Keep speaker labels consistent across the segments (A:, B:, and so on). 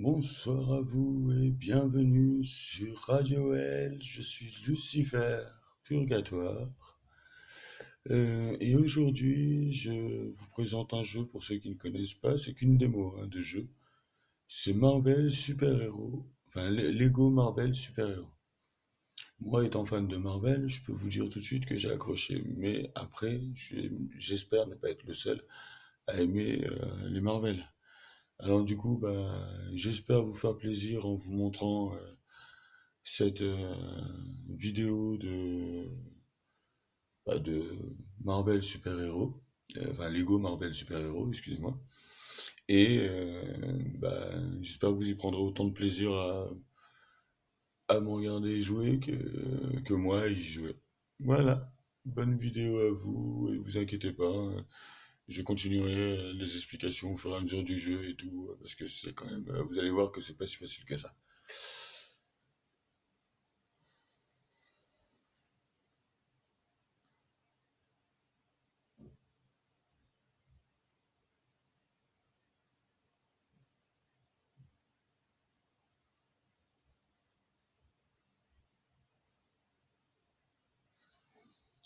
A: Bonsoir à vous et bienvenue sur Radio L. Je suis Lucifer, Purgatoire. Et aujourd'hui, je vous présente un jeu pour ceux qui ne connaissent pas. C'est qu'une démo de jeu. C'est Marvel Super Héros. Enfin, Lego Marvel Super Héros. Moi, étant fan de Marvel, je peux vous dire tout de suite que j'ai accroché. Mais après, j'espère ne pas être le seul à aimer les Marvel. Alors du coup, j'espère vous faire plaisir en vous montrant cette vidéo de Marvel Super Héros, enfin Lego Marvel Super Héros, excusez-moi. Et j'espère que vous y prendrez autant de plaisir à me regarder jouer que moi à y jouer. Voilà, bonne vidéo à vous et vous inquiétez pas, je continuerai les explications au fur et à mesure du jeu et tout, parce que c'est quand même, vous allez voir que c'est pas si facile que ça.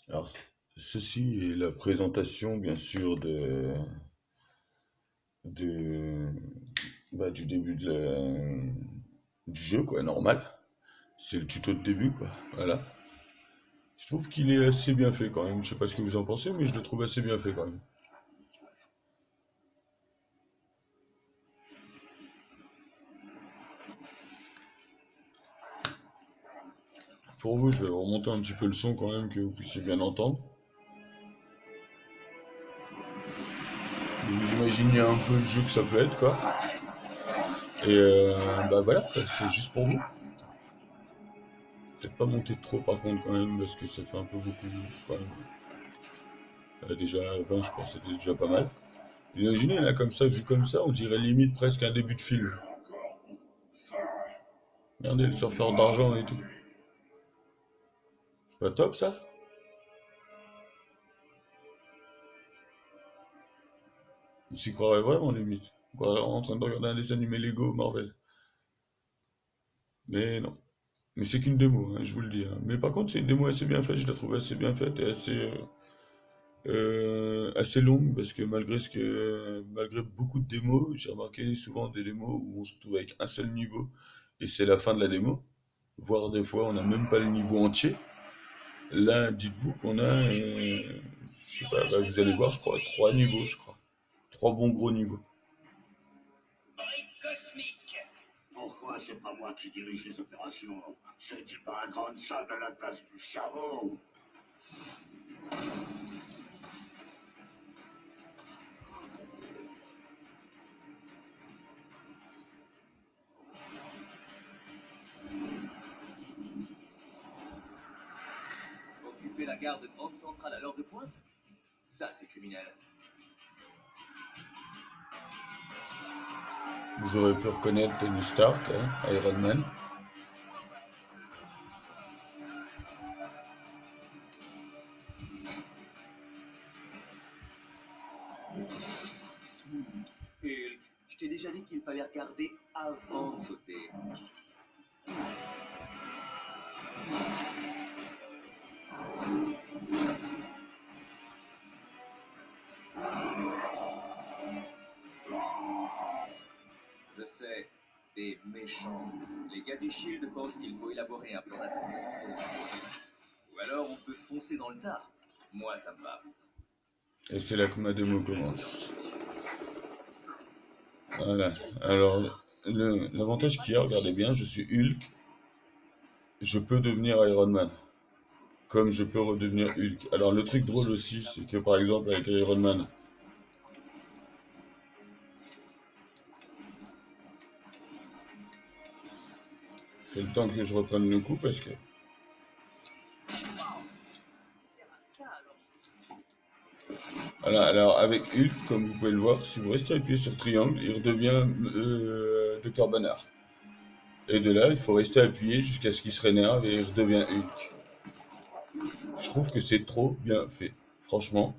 A: Alors, ceci est la présentation, bien sûr, de, du début du jeu, quoi, normal. C'est le tuto de début, quoi. Voilà. Je trouve qu'il est assez bien fait quand même. Je sais pas ce que vous en pensez, mais je le trouve assez bien fait quand même. Pour vous, je vais remonter un petit peu le son quand même, que vous puissiez bien entendre. Que vous imaginez un peu le jeu que ça peut être, quoi. Et voilà, quoi, c'est juste pour vous. Peut-être pas monter trop par contre quand même, parce que ça fait un peu beaucoup quand même. Déjà 20, je pense, c'était déjà pas mal. Imaginez, là, comme ça, vu comme ça, on dirait limite presque un début de film. Regardez, le surfeur d'argent et tout. C'est pas top, ça? On s'y croirait vraiment, limite. On croirait en train de regarder un dessin animé Lego Marvel. Mais non. Mais c'est qu'une démo, je vous le dis. Mais par contre, c'est une démo assez bien faite, je la trouve assez bien faite et assez longue, parce que malgré beaucoup de démos, j'ai remarqué souvent des démos où on se retrouve avec un seul niveau et c'est la fin de la démo. Voire des fois, on n'a même pas le niveau entier. Là, dites-vous qu'on a, je sais pas, vous allez voir, je crois, 3 niveaux, je crois. 3 bons gros niveaux.
B: Pourquoi c'est pas moi qui dirige les opérations? C'est-il pas un grand sable à la place du cerveau?
C: Occuper la gare de Grande Centrale à l'heure de pointe? Ça, c'est criminel.
A: Vous aurez pu reconnaître Tony Stark, Iron Man.
C: Hulk, je t'ai déjà dit qu'il fallait regarder avant de sauter. Je sais, des méchants. Les gars du Shield pensent qu'il faut élaborer un plan d'attaque. Ou alors on peut foncer dans le tas. Moi, ça me va.
A: Et c'est là que ma démo commence. Voilà. Alors, l'avantage qu'il y a, regardez bien, je suis Hulk. Je peux devenir Iron Man. Comme je peux redevenir Hulk. Alors, le truc drôle aussi, c'est que par exemple, avec Iron Man, c'est le temps que je reprenne le coup parce que. Voilà, alors avec Hulk, comme vous pouvez le voir, si vous restez appuyé sur triangle, il redevient Dr. Banner. Et de là, il faut rester appuyé jusqu'à ce qu'il se rénerve et il redevient Hulk. Je trouve que c'est trop bien fait, franchement.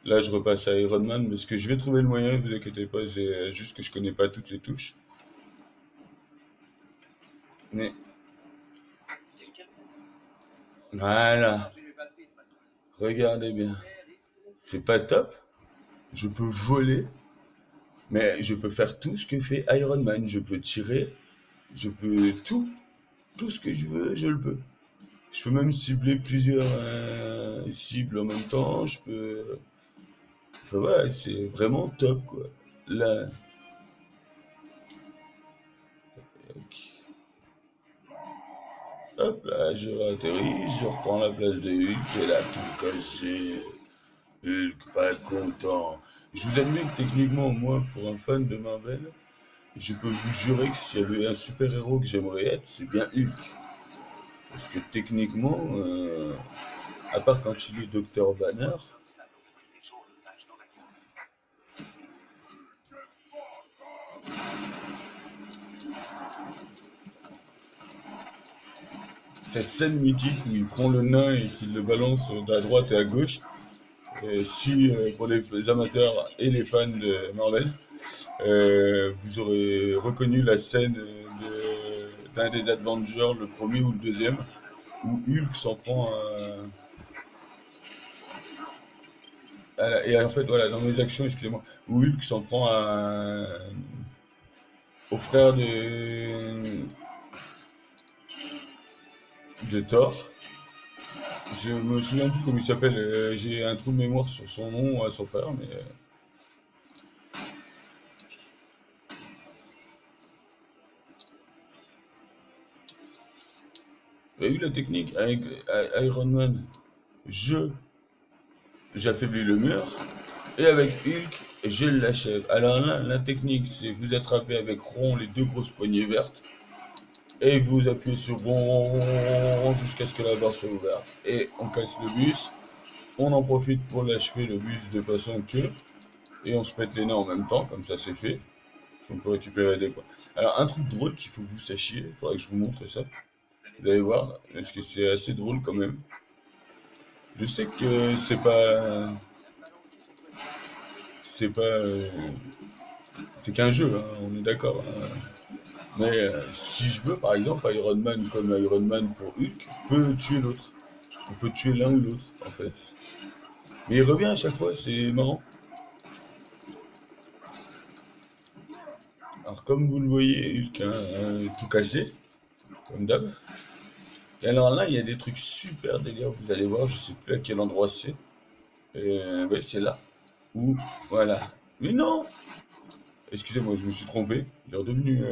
A: Là, je repasse à Iron Man, parce que je vais trouver le moyen, ne vous inquiétez pas, c'est juste que je connais pas toutes les touches. Mais voilà, regardez bien. C'est pas top. Je peux voler, mais je peux faire tout ce que fait Iron Man. Je peux tirer, je peux tout ce que je veux, je le peux. Je peux même cibler plusieurs cibles en même temps. Je peux. Enfin, voilà, c'est vraiment top quoi. Là, hop là, je atterris, je reprends la place de Hulk et là tout cassé. Hulk pas content. Je vous admets que techniquement, moi, pour un fan de Marvel, je peux vous jurer que s'il y avait un super-héros que j'aimerais être, c'est bien Hulk. Parce que techniquement, à part quand il est Docteur Banner, cette scène mythique où il prend le nain et qu'il le balance à droite et à gauche, si pour les amateurs et les fans de Marvel, vous aurez reconnu la scène d'un des Avengers, le premier ou le deuxième, où Hulk s'en prend et en fait, voilà, dans mes actions, excusez-moi, où Hulk s'en prend au frère de Thor. Je me souviens plus comment il s'appelle, j'ai un trou de mémoire sur son nom à son frère, mais. Vous avez vu la technique avec Iron Man? J'affaiblis le mur, et avec Hulk, je l'achève. Alors là, la technique, c'est vous attrapez avec rond les deux grosses poignées vertes, et vous appuyez sur rond jusqu'à ce que la barre soit ouverte. Et on casse le bus, on en profite pour l'achever le bus de façon que, et on se pète les nains en même temps, comme ça c'est fait. On peut récupérer des points. Alors un truc drôle qu'il faut que vous sachiez, il faudrait que je vous montre ça. Vous allez voir, parce que c'est assez drôle quand même. Je sais que c'est pas, c'est qu'un jeu, hein, on est d'accord. Hein. Mais si je veux, par exemple, Iron Man comme Iron Man pour Hulk peut tuer l'autre. On peut tuer l'un ou l'autre, en fait. Mais il revient à chaque fois, c'est marrant. Alors comme vous le voyez, Hulk, hein, tout cassé, comme d'hab. Et alors là, il y a des trucs super délire, vous allez voir, je sais plus à quel endroit c'est. Ouais, c'est là. Où, voilà. Mais non! Excusez-moi, je me suis trompé. Il est redevenu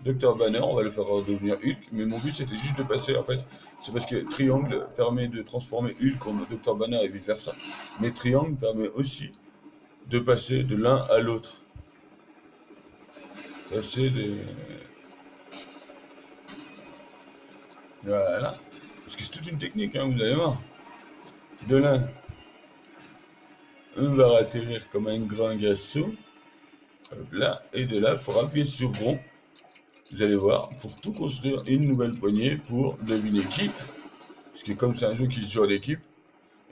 A: Dr Banner, on va le faire redevenir Hulk. Mais mon but c'était juste de passer, en fait. C'est parce que triangle permet de transformer Hulk en Dr Banner et vice versa. Mais triangle permet aussi de passer de l'un à l'autre. Passer des. Voilà. Parce que c'est toute une technique, hein, vous allez voir. De l'un, on va atterrir comme un grand gasseau. Hop là. Et de là, il faut appuyer sur rond. Vous allez voir, pour tout construire une nouvelle poignée pour deviner qui. Parce que comme c'est un jeu qui joue à l'équipe,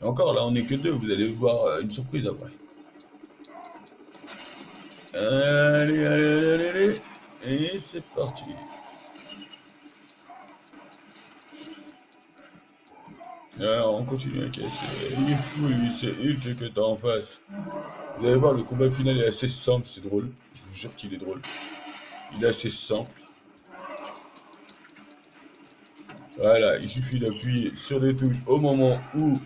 A: et encore là on n'est que deux, vous allez voir une surprise après. Allez, allez, allez, allez, et c'est parti. Alors on continue à casser. Il est fou lui, c'est Hulk que t'as en face. Vous allez voir, le combat final est assez simple, c'est drôle. Je vous jure qu'il est drôle. Il est assez simple. Voilà, il suffit d'appuyer sur les touches au moment où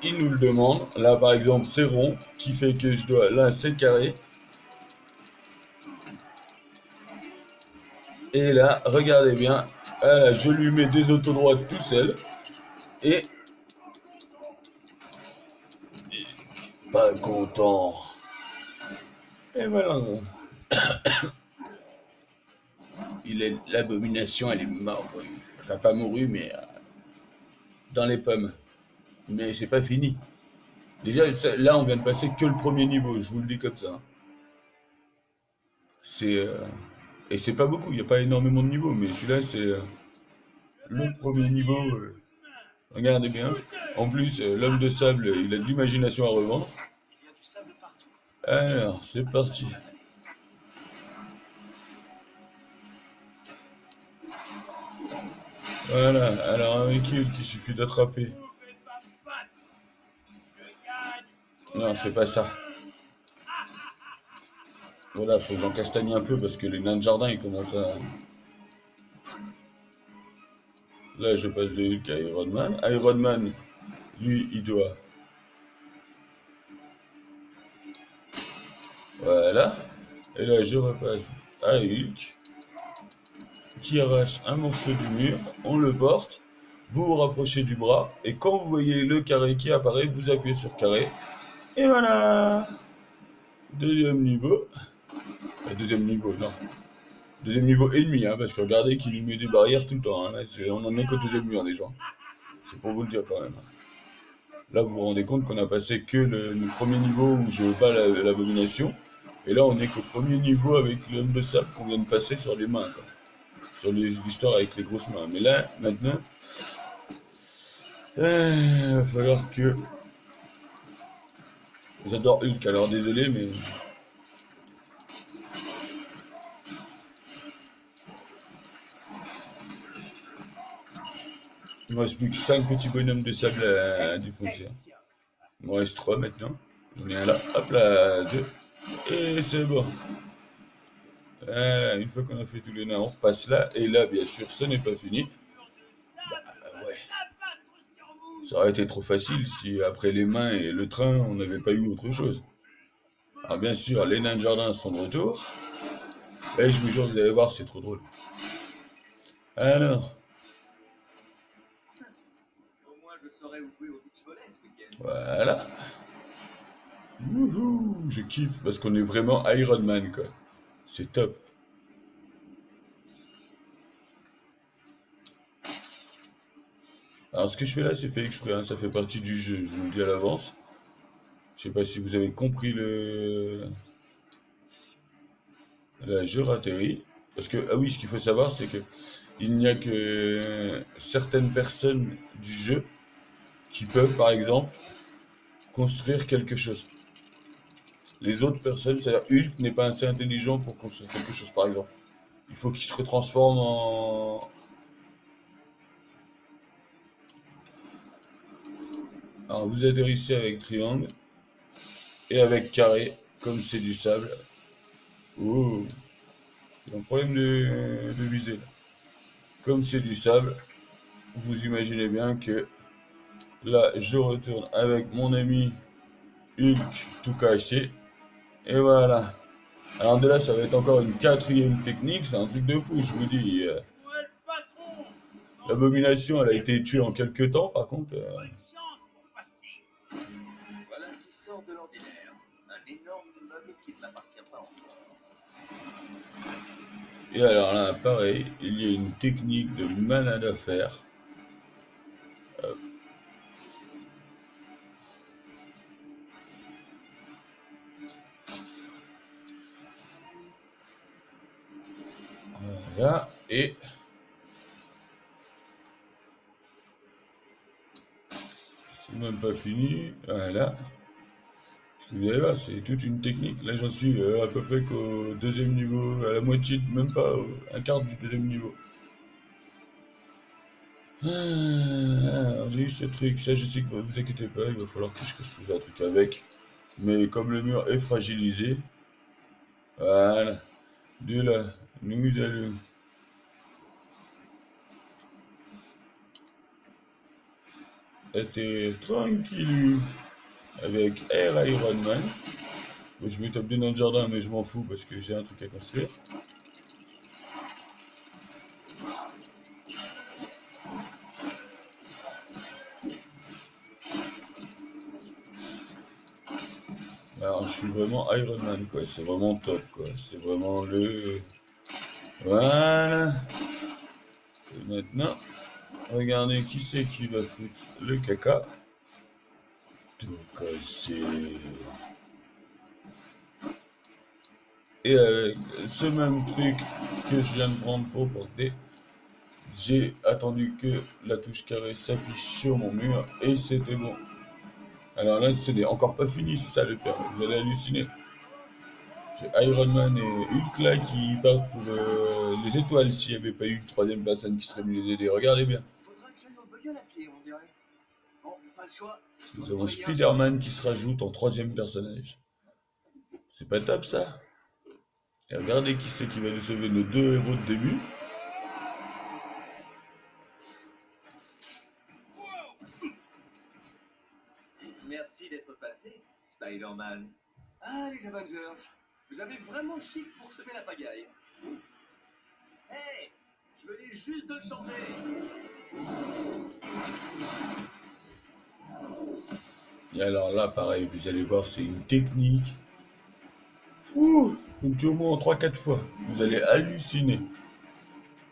A: il nous le demande. Là, par exemple, c'est rond, qui fait que je dois... Là, c'est carré. Et là, regardez bien, voilà, je lui mets des autodroites tout seul. Et... Pas content. Et voilà. L'abomination, elle est morue. Enfin, pas morue, mais dans les pommes. Mais c'est pas fini. Déjà, là, on vient de passer que le premier niveau, je vous le dis comme ça. C'est et c'est pas beaucoup, il n'y a pas énormément de niveaux, mais celui-là, c'est le premier niveau. Regardez bien. En plus, l'homme de sable, il a de l'imagination à revendre. Alors, c'est parti. Voilà, alors avec Hulk, il suffit d'attraper. Non, c'est pas ça. Voilà, faut que j'en castagne un peu parce que les nains de jardin, ils commencent à... Là, je passe de Hulk à Iron Man. Iron Man, lui, il doit... Voilà. Et là, je repasse à Hulk, qui arrache un morceau du mur, on le porte, vous vous rapprochez du bras, et quand vous voyez le carré qui apparaît, vous appuyez sur carré, et voilà. Deuxième niveau. Deuxième niveau, non. Deuxième niveau ennemi, hein, parce que regardez qu'il lui met des barrières tout le temps. Hein. Là, on en est qu'au deuxième mur, déjà. C'est pour vous le dire quand même. Là, vous vous rendez compte qu'on a passé que le premier niveau où je bats l'abomination. Et là, on est qu'au premier niveau avec l'homme de sable qu'on vient de passer sur les mains, quoi. Sur l'histoire avec les grosses mains. Mais là, maintenant, il va falloir que... J'adore Hulk, alors désolé, mais... Il me reste plus que 5 petits bonhommes de sable à défoncer. Il me reste 3 maintenant. J'en ai un là, hop là, 2. Et c'est bon. Voilà, une fois qu'on a fait tous les nains, on repasse là. Et là, bien sûr, ce n'est pas fini. Bah ouais. Ça aurait été trop facile si après les mains et le train, on n'avait pas eu autre chose. Alors bien sûr, les nains de jardin sont de retour. Et je vous jure, vous allez voir, c'est trop drôle. Alors,
C: Au moins, je saurai où jouer au beach volley ce week-end.
A: voilà. Wouhou, je kiffe parce qu'on est vraiment Iron Man, quoi. C'est top. Alors ce que je fais là, c'est fait exprès, hein, ça fait partie du jeu, je vous le dis à l'avance. Je sais pas si vous avez compris le... Là, je ratterris. Parce que, ah oui, ce qu'il faut savoir, c'est que il n'y a que certaines personnes du jeu qui peuvent, par exemple, construire quelque chose. Les autres personnes, c'est-à-dire Hulk n'est pas assez intelligent pour construire quelque chose, par exemple. Il faut qu'il se retransforme en... Alors, vous atterrissez avec triangle et avec carré, comme c'est du sable. Oh, il y a un problème de visée, là. Comme c'est du sable, vous imaginez bien que là, je retourne avec mon ami Hulk tout caché. Et voilà. Alors de là, ça va être encore une quatrième technique. C'est un truc de fou, je vous dis. L'abomination, elle a été tuée en quelques temps, par contre.
C: Voilà qui sort de l'ordinaire. Un énorme meuble qui ne m'appartient pas encore.
A: Et alors là, pareil, il y a une technique de malade à faire. Hop. Voilà, et... C'est même pas fini, voilà. Vous allez voir, c'est toute une technique. Là, j'en suis à peu près qu'au deuxième niveau, à la moitié, même pas un quart du deuxième niveau. Alors, j'ai eu ce truc, ça je sais que vous inquiétez pas, il va falloir que je construise un truc avec. Mais comme le mur est fragilisé, voilà, de là, nous allons atterrir tranquille avec Air Iron Man. Bon, je me tape dans le jardin, mais je m'en fous parce que j'ai un truc à construire. Alors, je suis vraiment Iron Man, quoi. C'est vraiment top, quoi. C'est vraiment le... Voilà. Et maintenant, regardez qui c'est qui va foutre le caca. Tout cassé. Et avec ce même truc que je viens de prendre pour porter, j'ai attendu que la touche carré s'affiche sur mon mur et c'était bon. Alors là, ce n'est encore pas fini, c'est ça le pire. Vous allez halluciner. J'ai Iron Man et Hulk là qui partent pour les étoiles s'il n'y avait pas eu une troisième personne qui serait venue les aider. Regardez bien.
C: Faudra que j'aille au Bugle à pied, on dirait. Bon, pas le choix.
A: Nous avons Spider-Man qui se rajoute en troisième personnage. C'est pas top ça? Et regardez qui c'est qui va nous sauver nos deux héros de début.
C: Merci d'être passé, Spider-Man. Ah, les Avengers. Vous avez vraiment chic pour semer la pagaille. Hé, je venais juste de le changer.
A: Et alors là, pareil, vous allez voir, c'est une technique. Fou! Faut le tuer au moins en 3-4 fois. Vous allez halluciner.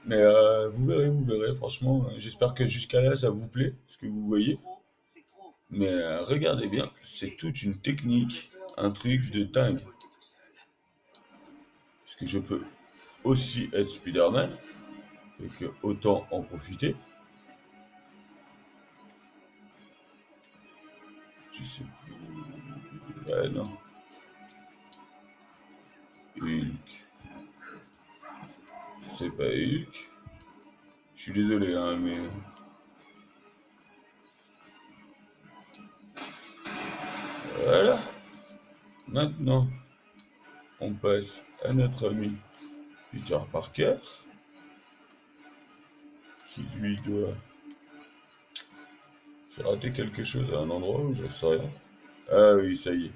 A: Mais vous verrez, franchement, j'espère que jusqu'à là, ça vous plaît, ce que vous voyez.
C: C'est trop.
A: Mais regardez bien, c'est toute une technique, un truc de dingue. Parce que je peux aussi être Spider-Man, et que autant en profiter. Je sais plus. Ouais, non. Hulk. C'est pas Hulk. Je suis désolé, hein, mais. Voilà. Maintenant, on passe à notre ami Peter Parker, qui lui doit. J'ai raté quelque chose à un endroit où je sais rien. Ah oui, ça y est.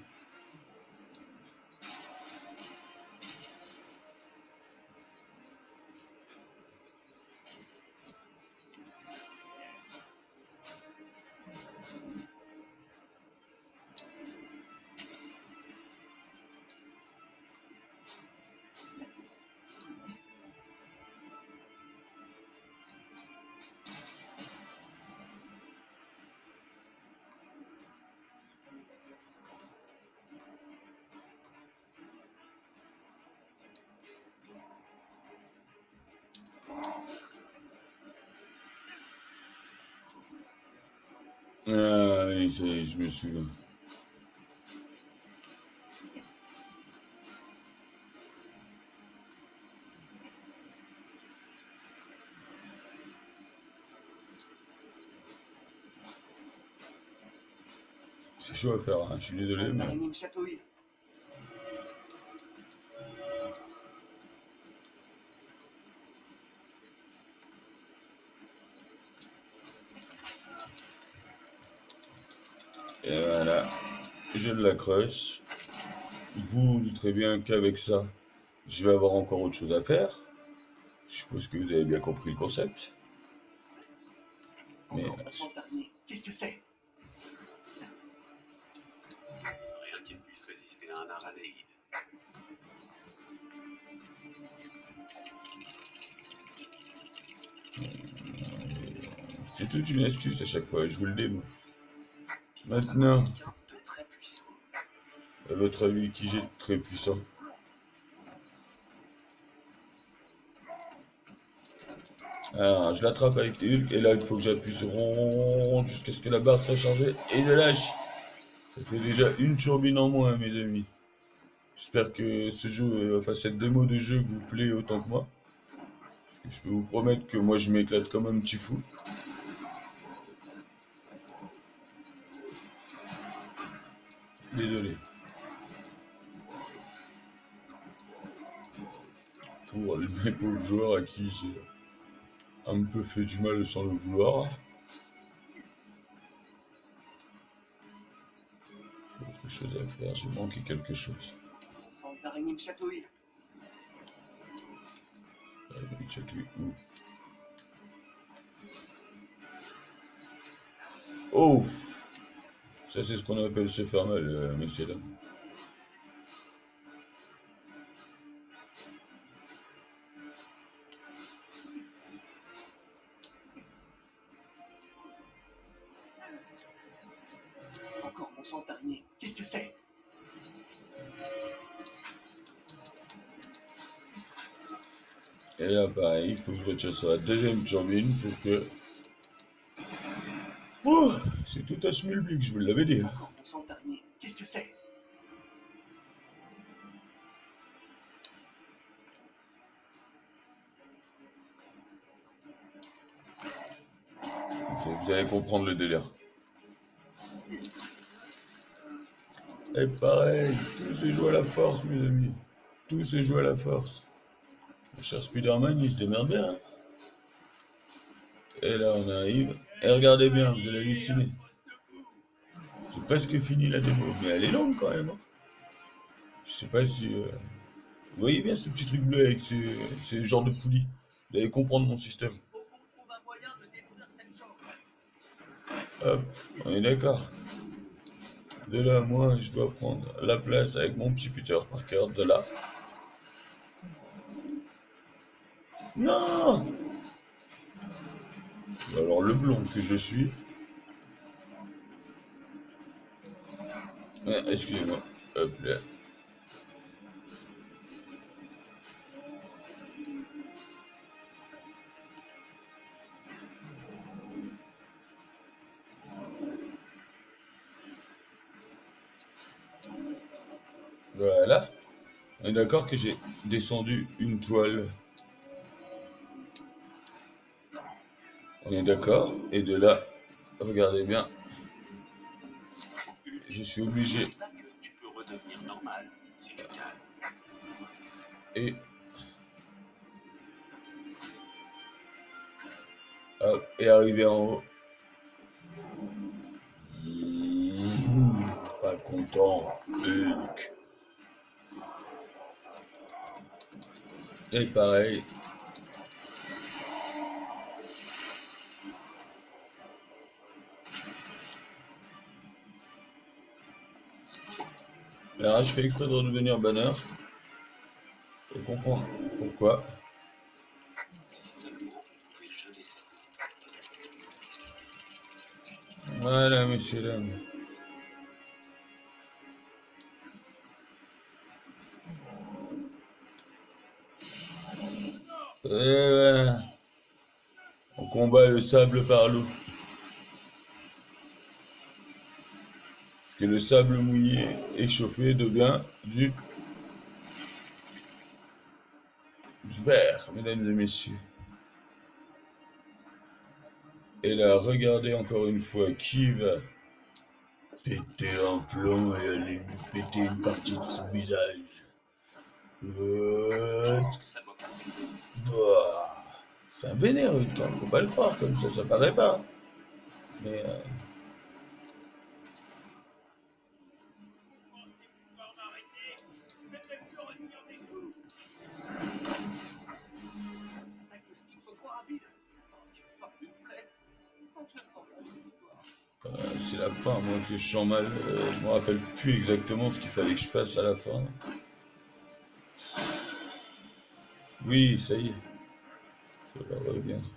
A: Ah oui, ça y est, je me souviens. C'est chaud à faire, hein, je suis désolé, mais.
C: L'araignée me chatouille.
A: Et voilà, je l'accroche. Vous douterez bien qu'avec ça, je vais avoir encore autre chose à faire. Je suppose que vous avez bien compris le concept. Mais
C: Encore mon sens d'araignée. Qu'est-ce que c'est?
B: Rien qui ne puisse résister à un aranéide.
A: c'est toute une astuce à chaque fois, je vous le dis, moi. Maintenant,
B: Quelqu'un de très puissant.
A: à votre avis, qui j'ai de très puissant? Alors, je l'attrape avec Hulk, et là, il faut que j'appuie sur rond jusqu'à ce que la barre soit chargée, et je lâche. Ça fait déjà une turbine en moins, mes amis. J'espère que ce jeu, enfin cette démo de jeu vous plaît autant que moi. Parce que je peux vous promettre que moi je m'éclate comme un petit fou. Désolé. Pour mes pauvres joueurs à qui j'ai un peu fait du mal sans le vouloir. Autre chose à faire, j'ai manqué quelque chose.
C: Mon sens d'araignée me chatouille.
A: Il chatouille où? Oh! Ça c'est ce qu'on appelle se faire mal, messieurs dames.
C: Encore mon sens d'araignée. Qu'est-ce que c'est?
A: Et là pareil, il faut que je retire sur la deuxième turbine pour que... Oh! C'est tout à schmilblick, je vous l'avais dit.
C: Encore mon sens d'araignée. Qu'est-ce que c'est?
A: Vous allez comprendre le délire. Et pareil, tout se joue à la force, mes amis. Tout se joue à la force. Mon cher Spider-Man, il se démerde bien. Hein. Et là, on arrive. Et regardez bien, vous allez halluciner. J'ai presque fini la démo, mais elle est longue quand même. Hein. Je sais pas si... Vous voyez bien ce petit truc bleu avec ces genres de poulies. Vous allez comprendre mon système. Hop, on est d'accord. De là, moi, je dois prendre la place avec mon petit Peter Parker de là. Non! Alors, le blond que je suis... excusez-moi. Hop là. Voilà. On est d'accord que j'ai descendu une toile. On est d'accord. Et de là, regardez bien. Je suis obligé.
B: Tu peux redevenir normal si tu calmes.
A: Et... hop, et arriver en haut. Pas content, Hulk. Et pareil. Alors, je fais exprès de redevenir Banner. Et comprendre pourquoi.
B: Si seulement on pouvait geler cette
A: Voilà, messieurs, dames. Et ben, on combat le sable par l'eau. Parce que le sable mouillé échauffé devient du vert, mesdames et messieurs. Et là, regardez encore une fois qui va péter un plomb et aller lui péter une partie de son visage. C'est un vénère, hein, faut pas le croire comme ça paraît pas. Mais c'est la fin, moi que je sens mal. Je me rappelle plus exactement ce qu'il fallait que je fasse à la fin. Oui, ça y est. Ça va reviendre.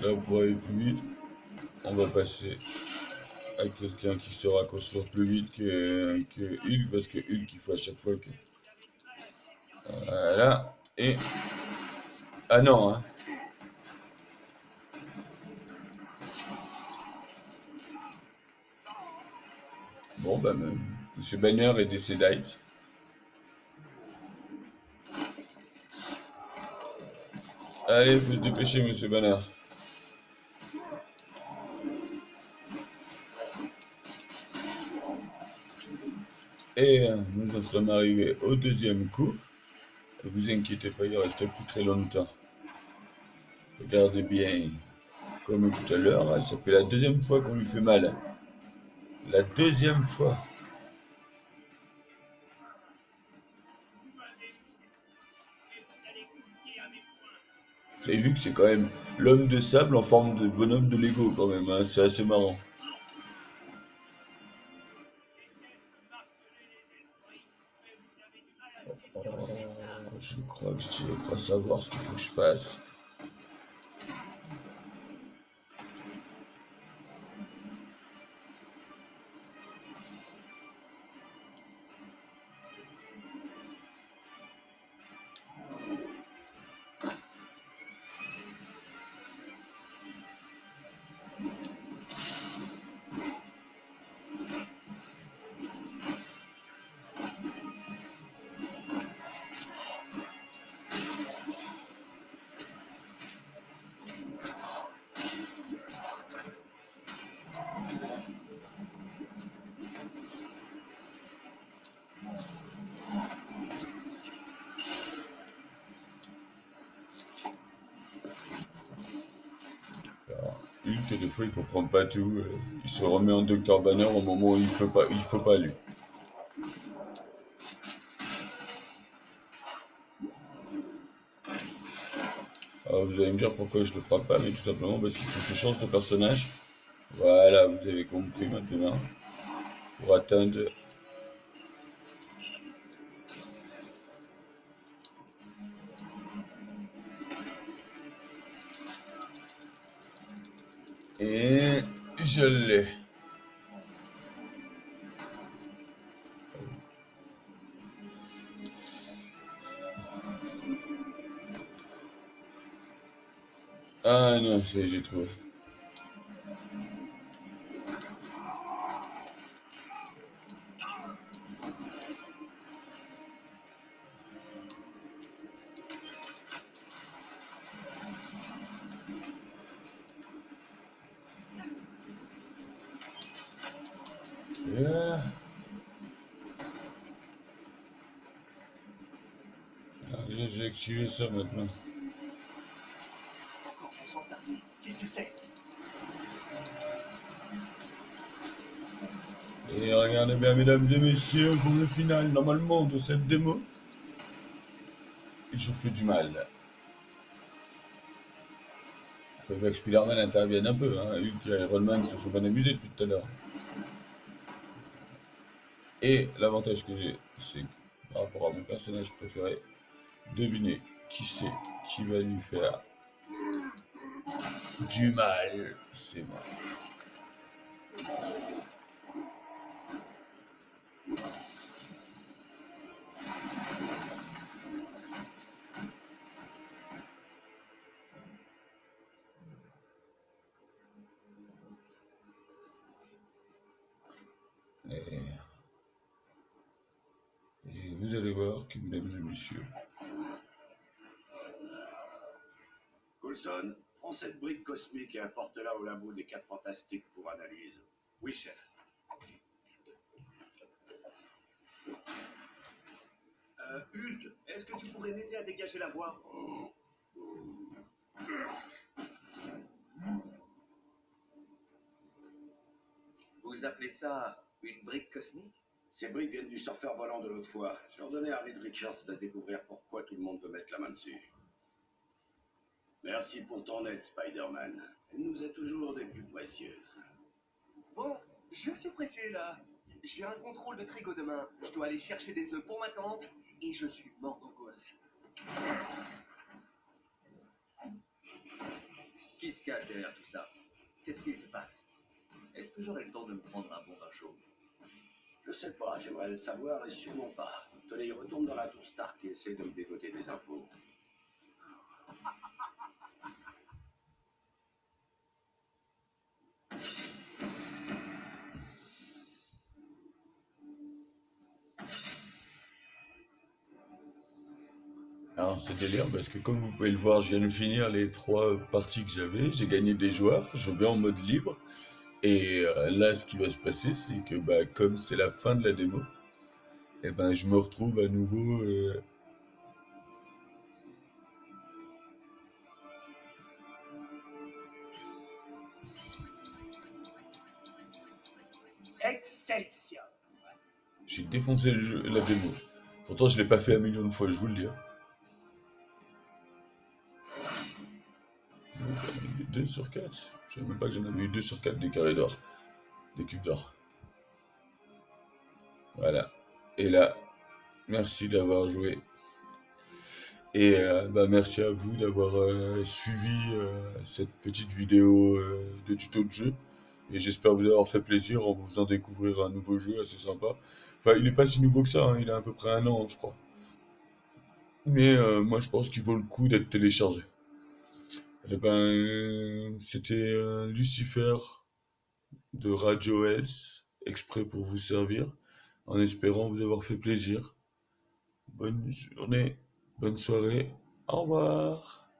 A: Là, pour aller plus vite, on va passer à quelqu'un qui saura construire plus vite que Hulk, parce que Hulk, il faut à chaque fois que... Voilà. Et... ah non, hein. Bon, bah, Monsieur Banner est décédé. Allez, faut se dépêcher, Monsieur Banner. Et nous en sommes arrivés au deuxième coup. Ne vous inquiétez pas, il ne reste plus très longtemps. Regardez bien. Comme tout à l'heure, ça fait la deuxième fois qu'on lui fait mal. La deuxième fois. Vous avez vu que c'est quand même l'homme de sable en forme de bonhomme de Lego quand même, hein, c'est assez marrant. Oh, je crois savoir ce qu'il faut que je fasse. que des fois il comprend pas tout. Il se remet en Dr Banner au moment où il faut pas lui. Alors vous allez me dire pourquoi je le frappe pas, mais tout simplement parce qu'il faut que je change de personnage. Voilà, vous avez compris maintenant. Pour atteindre... Et je l'ai. Ah non, ça y est, j'ai trouvé. Voilà. Alors, j'ai activé ça maintenant.
C: Encore ton sens d'armée. Qu'est-ce que c'est?
A: Et regardez bien, mesdames et messieurs, pour le final, normalement, de cette démo, je fais du mal. Il faudrait que Spider-Man intervienne un peu, hein. Hulk et Iron Man se sont bien amusés depuis tout à l'heure. Et l'avantage que j'ai, c'est que par rapport à mon personnage préféré, devinez qui c'est qui va lui faire du mal. C'est moi. Et vous allez voir que, mesdames et messieurs,
B: Coulson, prends cette brique cosmique et apporte-la au labo des 4 Fantastiques pour analyse.
C: Oui, chef. Hulk, est-ce que tu pourrais m'aider à dégager la voie? Vous appelez ça une brique cosmique?
B: Ces briques viennent du surfeur volant de l'autre fois. J'ai ordonné à Reed Richards de découvrir pourquoi tout le monde veut mettre la main dessus. Merci pour ton aide, Spider-Man. Elle nous est toujours des plus précieuses.
C: Bon, je suis pressé là. J'ai un contrôle de trigo demain. Je dois aller chercher des œufs pour ma tante et je suis mort d'angoisse. Qui se cache derrière tout ça? Qu'est-ce qu'il se passe? Est-ce que j'aurai le temps de me prendre un bon bain chaud?
B: Je sais pas, j'aimerais le savoir et sûrement pas. Tenez, retourne dans la tour Stark et essaie de me dégoter des infos.
A: alors c'est délire parce que comme vous pouvez le voir, je viens de finir les 3 parties que j'avais, j'ai gagné des joueurs, je vais en mode libre. Et là, ce qui va se passer, c'est que bah, comme c'est la fin de la démo, et ben je me retrouve à nouveau.
C: Excelsior!
A: J'ai défoncé le jeu, la démo. Pourtant, je l'ai pas fait 1 million de fois, je vous le dis. J'en ai eu 2 sur 4. Je savais même pas que j'en avais eu 2 sur 4 des carrés d'or, des cubes d'or. Voilà. Et là, merci d'avoir joué. Et bah, merci à vous d'avoir suivi cette petite vidéo de tuto de jeu. Et j'espère vous avoir fait plaisir en vous faisant découvrir un nouveau jeu assez sympa. Enfin, il n'est pas si nouveau que ça, hein, il a à peu près 1 an, je crois. Mais moi, je pense qu'il vaut le coup d'être téléchargé. Et ben, c'était Lucifer de Radio Health, exprès pour vous servir, en espérant vous avoir fait plaisir. Bonne journée, bonne soirée, au revoir.